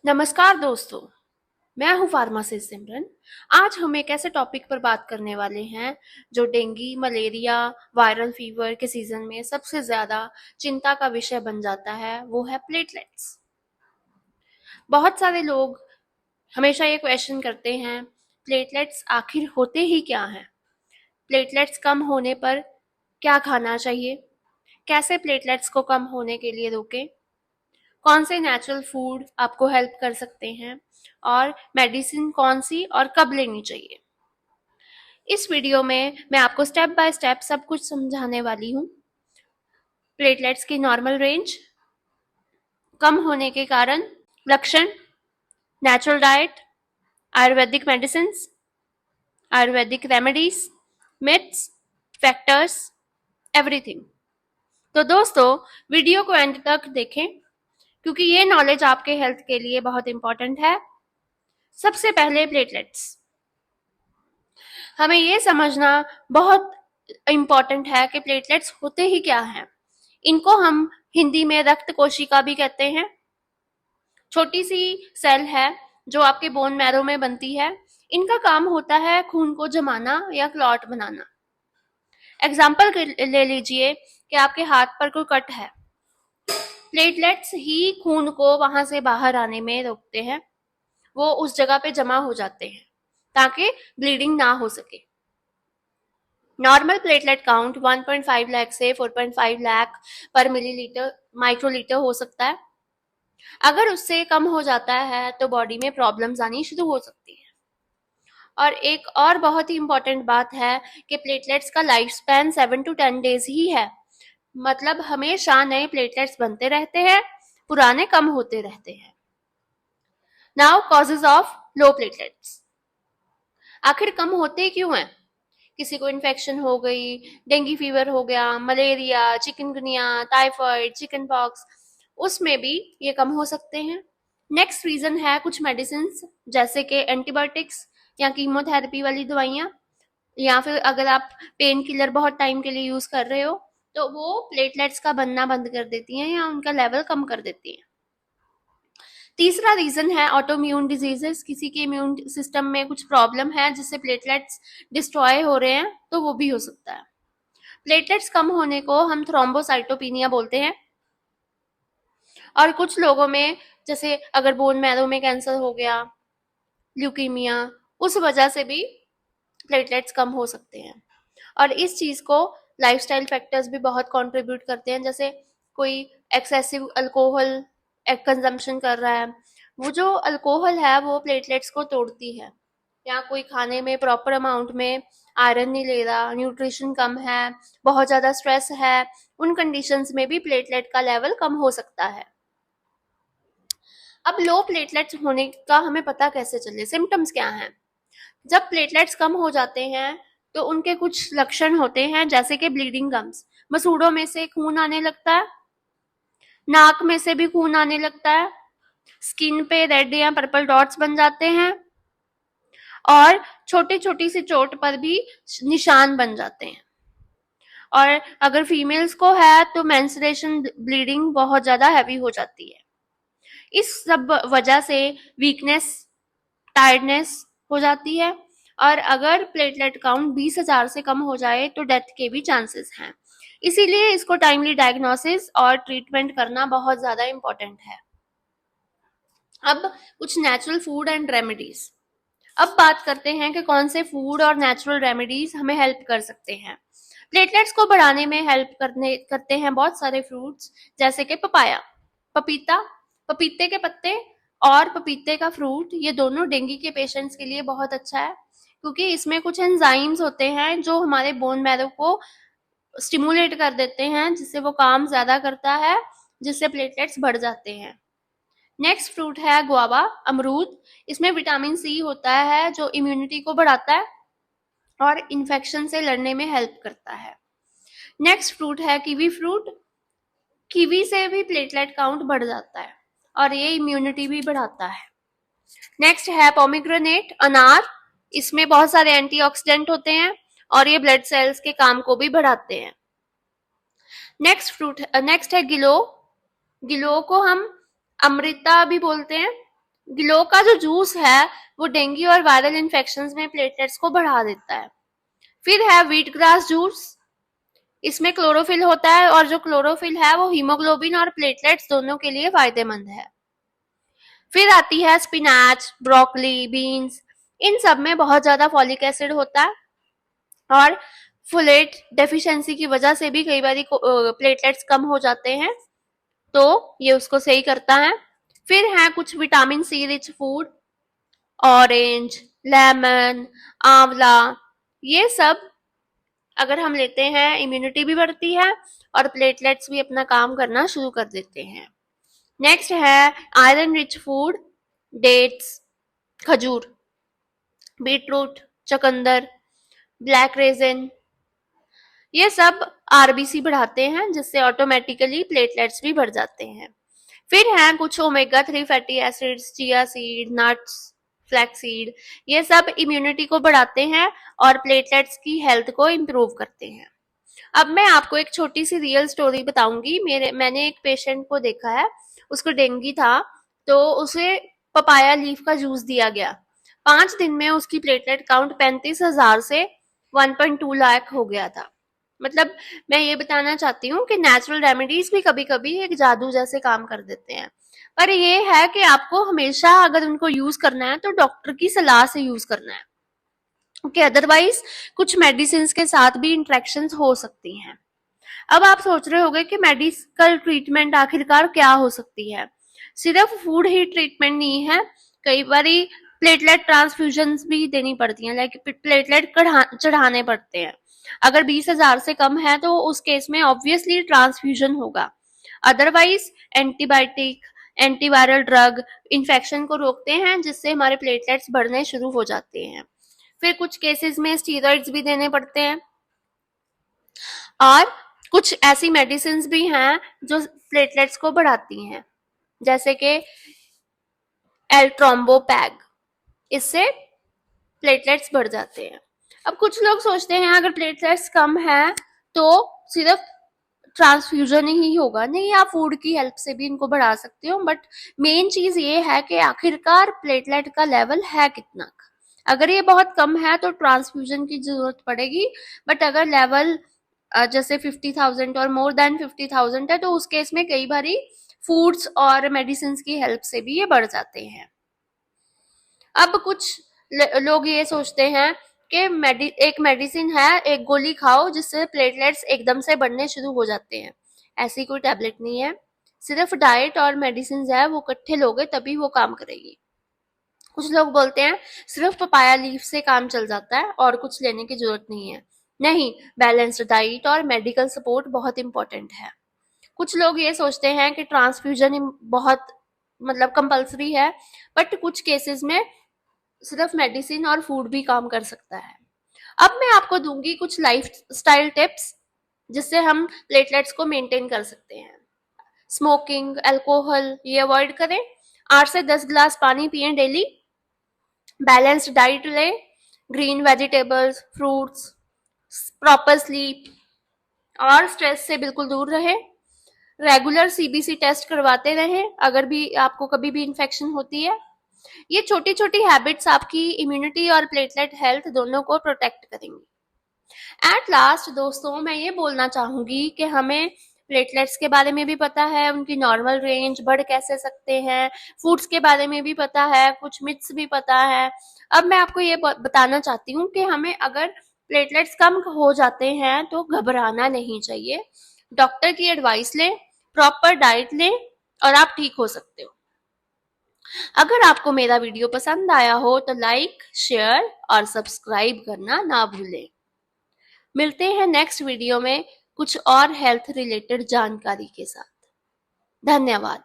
नमस्कार दोस्तों, मैं हूं फार्मासिस्ट सिमरन। आज हम एक ऐसे टॉपिक पर बात करने वाले हैं जो डेंगू, मलेरिया, वायरल फीवर के सीजन में सबसे ज्यादा चिंता का विषय बन जाता है। वो है प्लेटलेट्स। बहुत सारे लोग हमेशा ये क्वेश्चन करते हैं, प्लेटलेट्स आखिर होते ही क्या हैं? प्लेटलेट्स कम होने पर क्या खाना चाहिए? कैसे प्लेटलेट्स को कम होने के लिए रोकें? कौन से नेचुरल फूड आपको हेल्प कर सकते हैं और मेडिसिन कौन सी और कब लेनी चाहिए? इस वीडियो में मैं आपको स्टेप बाय स्टेप सब कुछ समझाने वाली हूँ। प्लेटलेट्स की नॉर्मल रेंज, कम होने के कारण, लक्षण, natural diet, Ayurvedic medicine, Ayurvedic remedies, myths, factors, everything. तो दोस्तों, वीडियो को एंड तक देखें क्योंकि ये नॉलेज आपके हेल्थ के लिए बहुत इंपॉर्टेंट है। सबसे पहले प्लेटलेट्स। हमें ये समझना बहुत इम्पोर्टेंट है कि प्लेटलेट्स होते ही क्या हैं। इनको हम हिंदी में रक्त कोशिका भी कहते हैं। छोटी सी सेल है जो आपके बोन मैरो में बनती है। इनका काम होता है खून को जमाना या क्लॉट बनाना। एग्जाम्पल ले लीजिए कि आपके हाथ पर कोई कट है, प्लेटलेट्स ही खून को वहां से बाहर आने में रोकते हैं। वो उस जगह पे जमा हो जाते हैं ताकि ब्लीडिंग ना हो सके। नॉर्मल प्लेटलेट काउंट 1.5 लाख से 4.5 लाख पर मिलीलीटर माइक्रोलीटर हो सकता है। अगर उससे कम हो जाता है तो बॉडी में प्रॉब्लम्स आनी शुरू हो सकती है। और एक और बहुत ही इंपॉर्टेंट बात है कि प्लेटलेट्स का लाइफ स्पैन 7 to 10 डेज ही है। मतलब हमेशा नए प्लेटलेट्स बनते रहते हैं, पुराने कम होते रहते हैं। Now causes of low platelets. आखिर कम होते क्यों हैं? किसी को इन्फेक्शन हो गई, डेंगू फीवर हो गया, malaria, chikungunya, typhoid, chicken pox, उसमें भी ये कम हो सकते हैं। नेक्स्ट रीजन है कुछ मेडिसिन जैसे कि एंटीबायोटिक्स या कीमोथेरेपी वाली दवाइयाँ, या फिर अगर आप पेन किलर बहुत टाइम के लिए यूज कर रहे हो तो वो प्लेटलेट्स का बनना बंद कर देती हैं या उनका लेवल कम कर देती हैं। तीसरा रीजन है ऑटोइम्यून डिजीजेस। किसी के इम्यून सिस्टम में कुछ प्रॉब्लम है जिससे प्लेटलेट्स डिस्ट्रॉय हो रहे हैं, तो वो भी हो सकता है। प्लेटलेट्स कम होने को हम थ्रोम्बोसाइटोपिनिया बोलते हैं। और कुछ लोगों में, जैसे अगर बोन मैरो में कैंसर हो गया, ल्यूकीमिया, उस वजह से भी प्लेटलेट्स कम हो सकते हैं। और इस चीज को लाइफस्टाइल फैक्टर्स भी बहुत कंट्रीब्यूट करते हैं। जैसे कोई एक्सेसिव अल्कोहल कंजम्पशन कर रहा है, वो जो अल्कोहल है वो प्लेटलेट्स को तोड़ती है। या कोई खाने में प्रॉपर अमाउंट में आयरन नहीं ले रहा, न्यूट्रिशन कम है, बहुत ज्यादा स्ट्रेस है, उन कंडीशंस में भी प्लेटलेट का लेवल कम हो सकता है। अब लो प्लेटलेट्स होने का हमें पता कैसे चले, सिम्टम्स क्या हैं? जब प्लेटलेट्स कम हो जाते हैं तो उनके कुछ लक्षण होते हैं जैसे कि ब्लीडिंग गम्स, मसूड़ों में से खून आने लगता है, नाक में से भी खून आने लगता है, स्किन पे रेड या पर्पल डॉट्स बन जाते हैं और छोटी छोटी सी चोट पर भी निशान बन जाते हैं। और अगर फीमेल्स को है तो मेंस्ट्रुएशन ब्लीडिंग बहुत ज्यादा हैवी हो जाती है। इस सब वजह से वीकनेस, टायर्डनेस हो जाती है। और अगर प्लेटलेट काउंट 20,000 से कम हो जाए तो डेथ के भी चांसेस हैं। इसीलिए इसको टाइमली डायग्नोसिस और ट्रीटमेंट करना बहुत ज्यादा इंपॉर्टेंट है। अब कुछ नेचुरल फूड एंड रेमेडीज। अब बात करते हैं कि कौन से फूड और नेचुरल रेमेडीज हमें हेल्प कर सकते हैं। प्लेटलेट्स को बढ़ाने में हेल्प करते हैं बहुत सारे फ्रूट्स जैसे कि पपाया, पपीता, पपीते के पत्ते और पपीते का फ्रूट। ये दोनों डेंगू के पेशेंट्स के लिए बहुत अच्छा है क्योंकि इसमें कुछ एंजाइम्स होते हैं जो हमारे बोन मैरो को स्टिमुलेट कर देते हैं, जिससे वो काम ज्यादा करता है, जिससे प्लेटलेट्स बढ़ जाते हैं। नेक्स्ट फ्रूट है गुआवा, अमरूद। इसमें विटामिन सी होता है जो इम्यूनिटी को बढ़ाता है और इन्फेक्शन से लड़ने में हेल्प करता है। नेक्स्ट फ्रूट है कीवी फ्रूट। कीवी से भी प्लेटलेट काउंट बढ़ जाता है और ये इम्यूनिटी भी बढ़ाता है। नेक्स्ट है पोमीग्रेनेट, अनार। इसमें बहुत सारे एंटीऑक्सीडेंट होते हैं और ये ब्लड सेल्स के काम को भी बढ़ाते हैं। नेक्स्ट है गिलो। गिलो को हम अमृता भी बोलते हैं। ग्लो का जो जूस है वो डेंगू और वायरल इन्फेक्शंस में प्लेटलेट्स को बढ़ा देता है। फिर है व्हीट ग्रास जूस। इसमें क्लोरोफिल होता है और जो क्लोरोफिल है वो हीमोग्लोबिन और प्लेटलेट्स दोनों के लिए फायदेमंद है। फिर आती है स्पिनाच, ब्रोकली, बीन्स। इन सब में बहुत ज्यादा फॉलिक एसिड होता है और फोलेट डेफिशिएंसी की वजह से भी कई बार प्लेटलेट्स कम हो जाते हैं, तो ये उसको सही करता है। फिर है कुछ vitamin C rich food, orange, lemon, आंवला। ये सब अगर हम लेते हैं इम्यूनिटी भी बढ़ती है और प्लेटलेट्स भी अपना काम करना शुरू कर देते हैं। नेक्स्ट है आयरन रिच फूड, डेट्स, खजूर, बीटरूट, चुकंदर, ब्लैक रेजिन। ये सब आरबीसी बढ़ाते हैं जिससे ऑटोमेटिकली प्लेटलेट्स भी बढ़ जाते हैं। फिर हैं कुछ omega 3 fatty acids, chia seed, nuts, flaxseed. ये सब इम्यूनिटी को बढ़ाते हैं और प्लेटलेट्स की हेल्थ को इम्प्रूव करते हैं। अब मैं आपको एक छोटी सी रियल स्टोरी बताऊंगी। मैंने एक पेशेंट को देखा है, उसको डेंगू था, तो उसे पपाया लीफ का जूस दिया गया। 5 दिन में उसकी प्लेटलेट काउंट 35,000 से 1.2 लाख हो गया था। मतलब मैं ये बताना चाहती हूँ कि नेचुरल रेमेडीज भी कभी कभी एक जादू जैसे काम कर देते हैं, पर ये है कि आपको हमेशा अगर उनको यूज करना है तो डॉक्टर की सलाह से यूज करना है, क्योंकि अदरवाइज कुछ मेडिसिन के साथ भी इंटरेक्शंस हो सकती हैं। अब आप सोच रहे होंगे कि मेडिकल ट्रीटमेंट आखिरकार क्या हो सकती है। सिर्फ फूड ही ट्रीटमेंट नहीं है, कई बारी प्लेटलेट ट्रांसफ्यूजन भी देनी पड़ती है, लाइक प्लेटलेट चढ़ाने पड़ते हैं। अगर 20,000 से कम है तो उस केस में ऑब्वियसली ट्रांसफ्यूजन होगा। Otherwise antibiotic, antiviral drug infection को रोकते हैं जिससे हमारे प्लेटलेट्स बढ़ने शुरू हो जाते हैं। फिर कुछ केसेस में स्टीरॉइड्स भी देने पड़ते हैं और कुछ ऐसी मेडिसिन भी हैं जो प्लेटलेट्स को बढ़ाती हैं, जैसे कि एल्ट्रोम्बोपैग। इससे प्लेटलेट्स बढ़ जाते हैं। अब कुछ लोग सोचते हैं अगर प्लेटलेट्स कम है तो सिर्फ ट्रांसफ्यूजन ही होगा। नहीं, आप फूड की हेल्प से भी इनको बढ़ा सकते हो, बट मेन चीज ये है कि आखिरकार प्लेटलेट का लेवल है कितना। अगर ये बहुत कम है तो ट्रांसफ्यूजन की जरूरत पड़ेगी, बट अगर लेवल जैसे 50,000 और मोर देन 50,000 है तो उस केस में कई बारी फूड्स और मेडिसिन की हेल्प से भी ये बढ़ जाते हैं। अब कुछ लोग ये सोचते हैं कि एक मेडिसिन है, एक गोली खाओ जिससे प्लेटलेट्स एकदम से बढ़ने शुरू हो जाते हैं। ऐसी कोई टैबलेट नहीं है, सिर्फ डाइट और मेडिसिन है वो इकट्ठे लोगे तभी वो काम करेगी। कुछ लोग बोलते हैं सिर्फ पपाया लीफ से काम चल जाता है और कुछ लेने की जरूरत नहीं है। नहीं, बैलेंस्ड डाइट और मेडिकल सपोर्ट बहुत इंपॉर्टेंट है। कुछ लोग ये सोचते हैं कि ट्रांसफ्यूजन बहुत मतलब कंपल्सरी है, बट कुछ केसेस में सिर्फ मेडिसिन और फूड भी काम कर सकता है। अब मैं आपको दूंगी कुछ लाइफ स्टाइल टिप्स जिससे हम प्लेटलेट्स को मेंटेन कर सकते हैं। स्मोकिंग, अल्कोहल ये अवॉइड करें। 8 से 10 गिलास पानी पिए डेली। बैलेंस्ड डाइट लें, green vegetables, fruits, proper sleep और स्ट्रेस से बिल्कुल दूर रहे। रेगुलर सीबीसी टेस्ट करवाते रहें अगर भी आपको कभी भी इन्फेक्शन होती है। ये छोटी छोटी हैबिट्स आपकी इम्यूनिटी और प्लेटलेट हेल्थ दोनों को प्रोटेक्ट करेंगी। एट लास्ट दोस्तों, मैं ये बोलना चाहूंगी कि हमें प्लेटलेट्स के बारे में भी पता है, उनकी नॉर्मल रेंज, बढ़ कैसे सकते हैं, फूड्स के बारे में भी पता है, कुछ मिथ्स भी पता है। अब मैं आपको ये बताना चाहती हूँ कि हमें अगर प्लेटलेट्स कम हो जाते हैं तो घबराना नहीं चाहिए। डॉक्टर की एडवाइस लें, प्रॉपर डाइट लें और आप ठीक हो सकते हो। अगर आपको मेरा वीडियो पसंद आया हो तो लाइक, शेयर और सब्सक्राइब करना ना भूलें। मिलते हैं नेक्स्ट वीडियो में कुछ और हेल्थ रिलेटेड जानकारी के साथ। धन्यवाद।